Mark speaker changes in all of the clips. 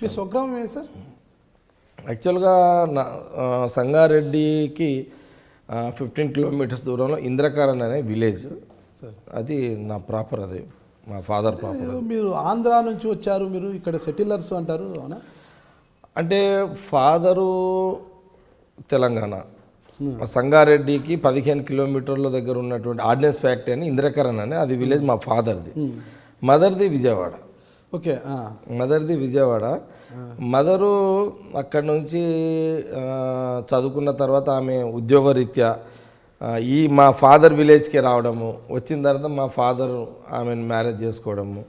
Speaker 1: మీ స్వగ్రామం ఏంటి సార్?
Speaker 2: యాక్చువల్గా సంగారెడ్డికి 15 కిలోమీటర్స్ దూరంలో ఇంద్రకరణ్ అనే విలేజ్,
Speaker 1: సార్
Speaker 2: అది నా ప్రాపర్, అది మా ఫాదర్ ప్రాపర్.
Speaker 1: మీరు ఆంధ్ర నుంచి వచ్చారు, మీరు ఇక్కడ సెటిలర్స్ అంటారు, అవునా?
Speaker 2: అంటే ఫాదరు తెలంగాణ, సంగారెడ్డికి 15 కిలోమీటర్ల దగ్గర ఉన్నటువంటి ఆర్డినెన్స్ ఫ్యాక్టరీ అని ఇంద్రకరణ్ అని, అది విలేజ్ మా ఫాదర్ది. మదర్ది విజయవాడ.
Speaker 1: ఓకే.
Speaker 2: మదర్ది విజయవాడ. మదరు అక్కడ నుంచి చదువుకున్న తర్వాత ఆమె ఉద్యోగరీత్యా ఈ మా ఫాదర్ విలేజ్కి రావడము, వచ్చిన తర్వాత మా ఫాదర్ ఆమెను మ్యారేజ్ చేసుకోవడము,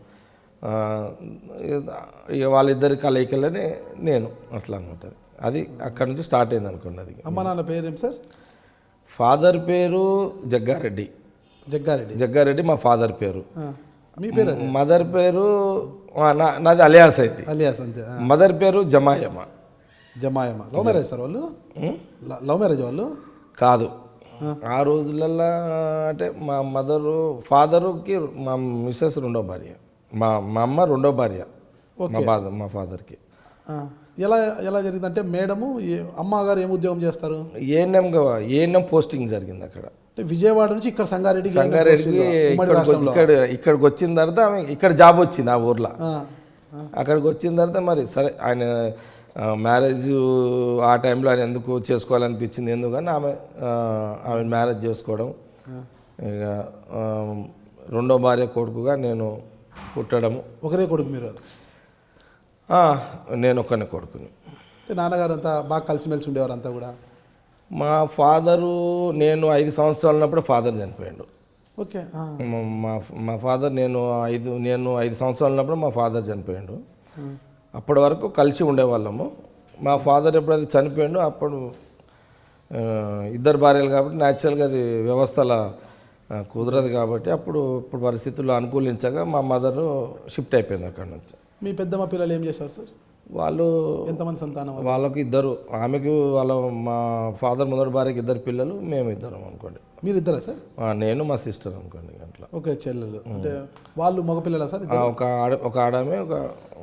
Speaker 2: ఇక వాళ్ళిద్దరి కలయికలనే నేను అట్లా అనమాట. అది అక్కడ నుంచి స్టార్ట్ అయింది అనుకోండి. అది
Speaker 1: అమ్మ నాన్న పేరేం సార్?
Speaker 2: ఫాదర్ పేరు జగ్గారెడ్డి. జగ్గారెడ్డి మా ఫాదర్ పేరు.
Speaker 1: మీ పేరు?
Speaker 2: మదర్ పేరు నాది అలియాస్ అయితే.
Speaker 1: అలియాస్ అంతే.
Speaker 2: మదర్ పేరు జమాయమ్మ.
Speaker 1: లవ్ మ్యారేజ్ సార్ వాళ్ళు? లవ్ మ్యారేజ్ వాళ్ళు
Speaker 2: కాదు. ఆ రోజులల్లో అంటే మా ఫాదర్కి మా మిస్సెస్ రెండో భార్య, మా అమ్మ రెండో భార్య మా ఫాదర్కి.
Speaker 1: ఎలా ఎలా జరిగిందంటే మేడము అమ్మగారు ఏం ఉద్యోగం చేస్తారు?
Speaker 2: ఏఎన్ఎం పోస్టింగ్ జరిగింది అక్కడ.
Speaker 1: విజయవాడ నుంచి ఇక్కడ సంగారెడ్డికి
Speaker 2: ఇక్కడికి వచ్చిన తర్వాత ఆమె ఇక్కడ జాబ్ వచ్చింది ఆ ఊర్లో. అక్కడికి వచ్చిన తర్వాత మరి సరే ఆయన మ్యారేజ్ ఆ టైంలో ఆయన ఎందుకు చేసుకోవాలనిపించింది, ఎందుకని ఆమె మ్యారేజ్ చేసుకోవడం, ఇక రెండో భార్య కొడుకుగా నేను పుట్టడము.
Speaker 1: ఒకరే కొడుకు మీరు?
Speaker 2: నేను ఒక్కనే కొడుకుని.
Speaker 1: నాన్నగారు అంతా బాగా కలిసిమెలిసి ఉండేవారు అంతా కూడా?
Speaker 2: మా ఫాదరు, నేను 5 సంవత్సరాలు ఉన్నప్పుడు ఫాదర్ చనిపోయాడు.
Speaker 1: ఓకే.
Speaker 2: మా ఫాదర్ నేను 5 సంవత్సరాలు ఉన్నప్పుడు మా ఫాదర్ చనిపోయాడు. అప్పటి వరకు కలిసి ఉండేవాళ్ళము. మా ఫాదర్ ఎప్పుడైతే చనిపోయాడో అప్పుడు ఇద్దరు భార్యలు కాబట్టి న్యాచురల్గా అది వ్యవస్థల కుదరదు కాబట్టి ఇప్పుడు పరిస్థితుల్లో అనుకూలించగా మా మదరు షిఫ్ట్ అయిపోయింది అక్కడ నుంచి.
Speaker 1: మీ పెద్దమ్మ పిల్లలు ఏం చేస్తారు సార్?
Speaker 2: వాళ్ళు
Speaker 1: ఎంతమంది సంతానం?
Speaker 2: వాళ్ళకి 2, ఆమెకు మా ఫాదర్ మొదటి భార్యకి 2 పిల్లలు, మేము 2 అనుకోండి.
Speaker 1: మీరు ఇద్దరా సార్?
Speaker 2: నేను మా సిస్టర్ అనుకోండి అట్లా.
Speaker 1: ఓకే, చెల్లెలు. అంటే వాళ్ళు మగ పిల్లలా సార్?
Speaker 2: ఒక ఆడమే ఒక.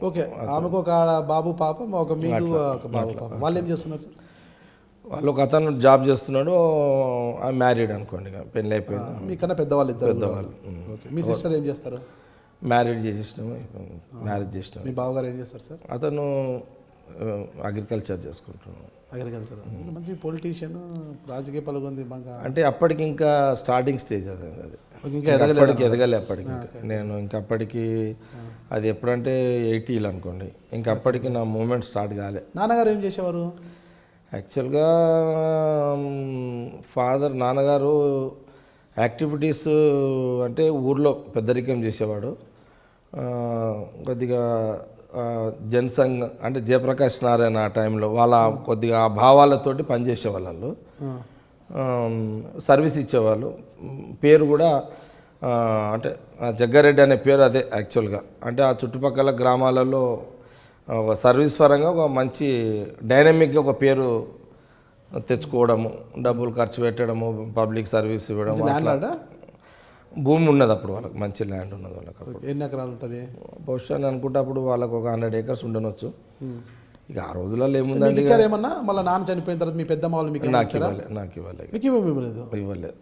Speaker 1: ఓకే, ఆమెకు ఒక బాబు పాప, ఒక మీకు ఒక బాబు పాప. వాళ్ళు ఏం చేస్తున్నారు సార్?
Speaker 2: వాళ్ళు ఒక అతను జాబ్ చేస్తున్నాడు, మ్యారీడ్ అనుకోండి, పెళ్ళి అయిపోయింది.
Speaker 1: మీకన్నా పెద్దవాళ్ళు? పెద్దవాళ్ళు. ఓకే. మీ సిస్టర్ ఏం చేస్తారు?
Speaker 2: మ్యారేజ్ చేసినాం.
Speaker 1: మీ బావగారు ఏం చేస్తారు సార్?
Speaker 2: అతను అగ్రికల్చర్ చేసుకుంటున్నాను.
Speaker 1: అగ్రికల్చర్. మంచి పొలిటీషియన్, రాజకీయ పలుకుంది బాగా.
Speaker 2: అంటే అప్పటికి ఇంకా స్టార్టింగ్ స్టేజ్ అది
Speaker 1: ఇంకా
Speaker 2: ఎదగలే అప్పటికి. నేను అప్పటికి అది ఎప్పుడంటే 80s అనుకోండి, ఇంకా అప్పటికి నా మూమెంట్ స్టార్ట్ కాలే.
Speaker 1: నాన్నగారు ఏం చేసేవారు?
Speaker 2: యాక్చువల్గా నాన్నగారు యాక్టివిటీస్ అంటే ఊర్లో పెద్దరికం చేసేవాడు. కొద్దిగా జనసంఘ్ అంటే జయప్రకాష్ నారాయణ ఆ టైంలో వాళ్ళ కొద్దిగా ఆ భావాలతోటి పనిచేసేవాళ్ళు, సర్వీస్ ఇచ్చేవాళ్ళు. పేరు కూడా అంటే జగ్గారెడ్డి అనే పేరు అదే యాక్చువల్గా. అంటే ఆ చుట్టుపక్కల గ్రామాలలో ఒక సర్వీస్ పరంగా ఒక మంచి డైనమిక్గా ఒక పేరు తెచ్చుకోవడము, డబ్బులు ఖర్చు పెట్టడము, పబ్లిక్ సర్వీస్ ఇవ్వడం. భూమి ఉన్నది అప్పుడు వాళ్ళకి, మంచి ల్యాండ్ ఉన్నది వాళ్ళకి.
Speaker 1: ఎన్ని ఎకరాలు ఉంటుంది
Speaker 2: బహుశా అనుకుంటే అప్పుడు వాళ్ళకు ఒక 100 acres ఉండనొచ్చు. ఇక ఆ రోజులలో ఏముందండి,
Speaker 1: ఏమన్నా మళ్ళీ నాన్న చనిపోయిన తర్వాత మీ పెద్దమ్మ వాళ్ళు మీకు
Speaker 2: నాకు ఇవ్వలేదు.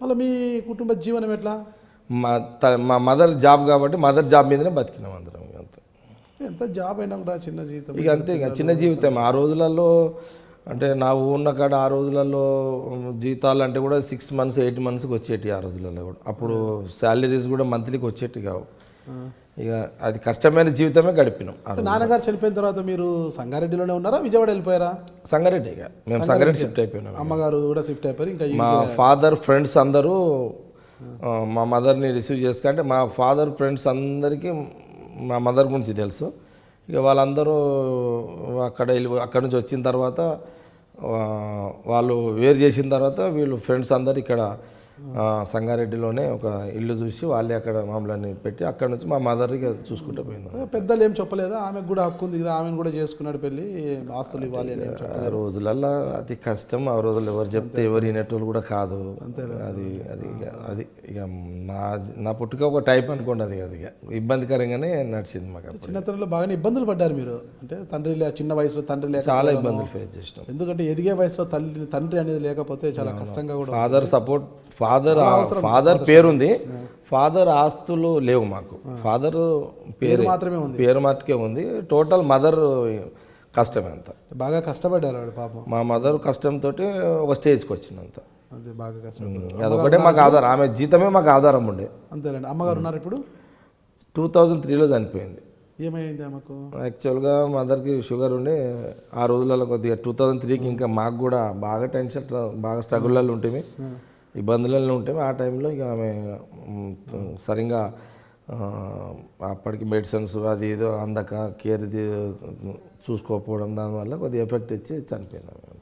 Speaker 1: మళ్ళీ మీ కుటుంబ జీవనం ఎట్లా?
Speaker 2: మా మదర్ జాబ్ కాబట్టి మదర్ జాబ్ మీదనే బతికినాం అందరం.
Speaker 1: ఎంత జాబ్ అయినా కూడా చిన్న జీవితం
Speaker 2: ఇక అంతే, ఇక చిన్న జీవితం. ఆ రోజులలో అంటే నా ఉన్న కాడ ఆ రోజులలో జీతాలు అంటే కూడా 6 months 8 monthsకి వచ్చేటి ఆ రోజులలో కూడా. అప్పుడు శాలరీస్ కూడా మంత్లీకి వచ్చేటి కావు. ఇక అది కష్టమైన జీవితమే గడిపినాం.
Speaker 1: నాన్నగారు చనిపోయిన తర్వాత మీరు సంగారెడ్డిలోనే ఉన్నారా, విజయవాడ వెళ్ళిపోయారా?
Speaker 2: సంగారెడ్డి. ఇక మేము సంగారెడ్డి షిఫ్ట్ అయిపోయినాం.
Speaker 1: అమ్మగారు కూడా షిఫ్ట్ అయిపోయారు. ఇంకా
Speaker 2: మా ఫాదర్ ఫ్రెండ్స్ అందరూ మా మదర్ని రిసీవ్ చేసుకుంటే మా ఫాదర్ ఫ్రెండ్స్ అందరికీ మా మదర్ గురించి తెలుసు. ఇక వాళ్ళందరూ అక్కడ నుంచి వచ్చిన తర్వాత వాళ్ళు వేరు చేసిన తర్వాత వీళ్ళు ఫ్రెండ్స్ అందరు ఇక్కడ సంగారెడ్డిలోనే ఒక ఇల్లు చూసి వాళ్ళే అక్కడ మమ్మల్ని పెట్టి అక్కడ నుంచి మా మదర్కి చూసుకుంటూ పోయింది.
Speaker 1: పెద్దలు ఏం చెప్పలేదా ఆమెకు కూడా హక్కు ఉంది కదా, ఆమెను కూడా చేసుకున్నాడు పెళ్ళి, ఆస్తులు ఇవ్వాలి అని ఏం చెప్పలేదు?
Speaker 2: ఆ రోజులల్లో అది కష్టం. ఆ రోజుల్లో ఎవరు చెప్తే ఎవరు వినేటోళ్ళు కూడా కాదు. అది అది అది ఇక నా పుట్టుక ఒక టైప్ అనుకోండి. అది అది ఇక ఇబ్బందికరంగానే నడిచింది మాకు.
Speaker 1: చిన్నతనంలో బాగానే ఇబ్బందులు పడ్డారు మీరు, అంటే చిన్న వయసులో తండ్రి లేక
Speaker 2: చాలా ఇబ్బందులు ఫేస్ చేసినాం.
Speaker 1: ఎందుకంటే ఎదిగే వయసులో తండ్రి అనేది లేకపోతే చాలా కష్టంగా కూడా.
Speaker 2: ఫాదర్ సపోర్ట్, ఫాదర్ పేరుంది, ఫాదర్ ఆస్తులు లేవు మాకు. ఫాదర్ పేరు
Speaker 1: మాత్రమే ఉంది,
Speaker 2: పేరు మాటకే ఉంది. టోటల్ మదర్ కష్టమే అంత.
Speaker 1: బాగా కష్టపడ్డారు వాడు పాపం.
Speaker 2: మా మదర్ కష్టంతో ఒక స్టేజ్కి వచ్చిందంత.
Speaker 1: అంతే, బాగా కష్టం.
Speaker 2: అదొకటే మాకు ఆధారం, ఆమె జీతమే మాకు ఆధారం ఉండే.
Speaker 1: అంతేనండి. అమ్మగారు ఉన్నారు ఇప్పుడు?
Speaker 2: 2003లో చనిపోయింది.
Speaker 1: ఏమైంది ఆమెకు?
Speaker 2: యాక్చువల్గా మదర్కి షుగర్ ఉండే ఆ రోజులలో కొద్దిగా 2003కి ఇంకా మాకు కూడా బాగా టెన్షన్, బాగా స్ట్రగుల్లో ఉంటుంది, ఇబ్బందులలో ఉంటాయి. ఆ టైంలో ఇక ఆమె సరిగ్గా అప్పటికి మెడిసిన్స్ అది ఏదో అందక కేర్ చూసుకోకపోవడం, దానివల్ల కొద్దిగా ఎఫెక్ట్ ఇచ్చి చనిపోయింది ఆమె.